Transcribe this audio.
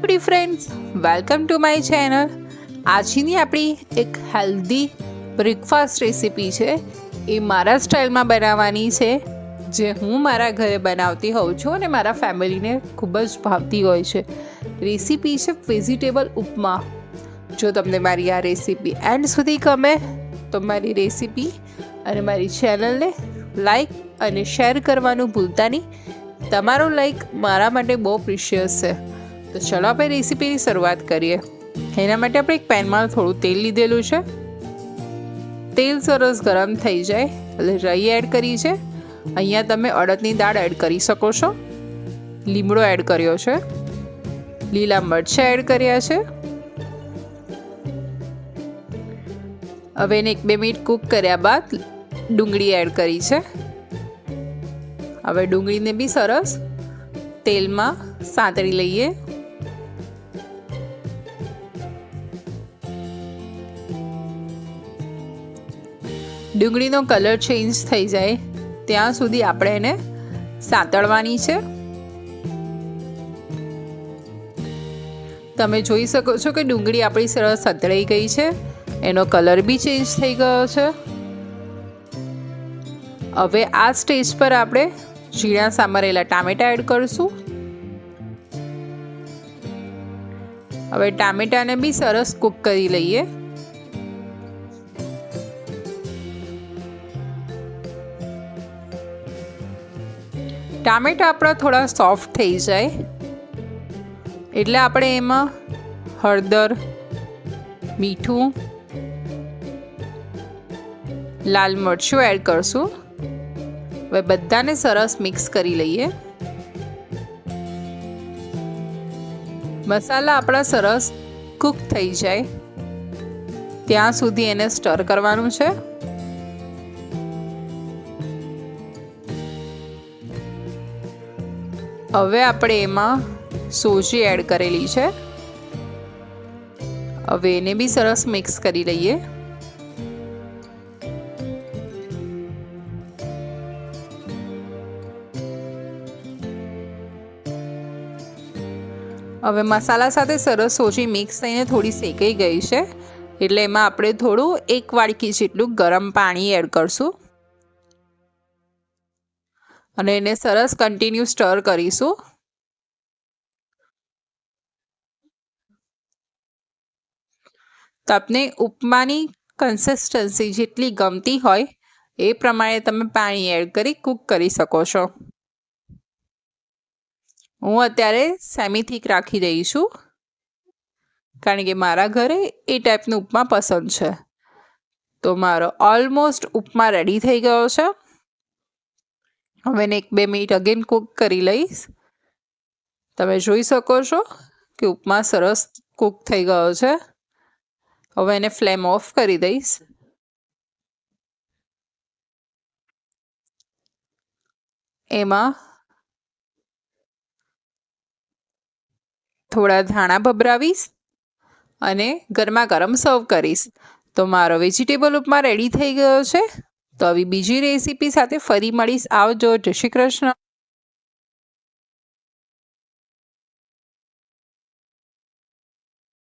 Every friends, welcome to my channel. આજની આપણી એક હેલ્ધી બ્રેકફાસ્ટ રેસીપી છે, એ મારા સ્ટાઇલમાં બનાવવાની છે, જે હું મારા ઘરે બનાવતી હોઉં છું અને મારા ફેમિલીને ખૂબ જ ભાવતી હોય છે। રેસીપી છે વેજીટેબલ ઉપમા। જો તમને મારી આ રેસીપી એન્ડ સુધી ગમે તો મારી રેસીપી અને મારી ચેનલને લાઈક અને શેર કરવાનું ભૂલતા નહીં। તમારો લાઈક મારા માટે બહુ પ્રિશિયસ છે। તો ચલો આપણે રેસીપીની શરૂઆત કરીએ। એના માટે આપણે એક પેનમાં થોડું તેલ લીધેલું છે। તેલ સરસ ગરમ થઈ જાય એટલે રાઈ એડ કરી છે। અહીંયા તમે અડદની દાળ એડ કરી શકો છો, લીમડો એડ કર્યો છે, લીલા મરચાં એડ કર્યા છે। હવે એને 1-2 મિનિટ કૂક કર્યા બાદ ડુંગળી એડ કરી છે। હવે ડુંગળીને બી સરસ તેલમાં સાંતળી લઈએ। ડુંગળીનો કલર ચેન્જ થઈ જાય ત્યાં સુધી આપણે એને સાંતળવાની છે। તમે જોઈ શકો છો કે ડુંગળી આપણી સરસ સાંતળાઈ ગઈ છે, એનો કલર બી ચેન્જ થઈ ગયો છે। હવે આ સ્ટેજ પર આપણે ઝીણા સમારેલા ટામેટા એડ કરીશું। હવે ટામેટાને બી સરસ કૂક કરી લઈએ। ટામેટા આપણા થોડા સોફ્ટ થઈ જાય એટલે આપણે એમાં હળદર, મીઠું, લાલ મરચું એડ કરશું। હવે બધાને સરસ મિક્સ કરી લઈએ। મસાલા આપણા સરસ કૂક થઈ જાય ત્યાં સુધી એને સ્ટર કરવાનું છે। હવે આપણે એમાં સોજી એડ કરેલી છે। હવે એને બી સરસ મિક્સ કરી લઈએ। હવે મસાલા સાથે સરસ સોજી મિક્સ થઈને થોડી શેકાઈ ગઈ છે એટલે એમાં આપણે થોડું 1 વાડકી જેટલું ગરમ પાણી એડ કરશું અને એને સરસ કન્ટિન્યુ સ્ટર કરીશું। તો આપને ઉપમાની કન્સિસ્ટન્સી જેટલી ગમતી હોય એ પ્રમાણે તમે પાણી એડ કરી કૂક કરી શકો છો। હું અત્યારે સેમી થીક રાખી રહી છું કારણ કે મારા ઘરે એ ટાઈપનો ઉપમા પસંદ છે। તો મારો ઓલમોસ્ટ ઉપમા રેડી થઈ ગયો છે। હવે એને 1-2 મિનિટ અગેન કૂક કરી લઈશ। તમે જોઈ શકો છો કે ઉપમા સરસ કૂક થઈ ગયો છે। હવે એને ફ્લેમ ઓફ કરી દઈશ। એમાં થોડા ધાણા ભભરાવીશ અને ગરમા ગરમ સર્વ કરીશ। તો મારો વેજીટેબલ ઉપમા રેડી થઈ ગયો છે। તો આવી બીજી રેસીપી સાથે ફરી મળીશ। આવજો, જય શ્રી કૃષ્ણ।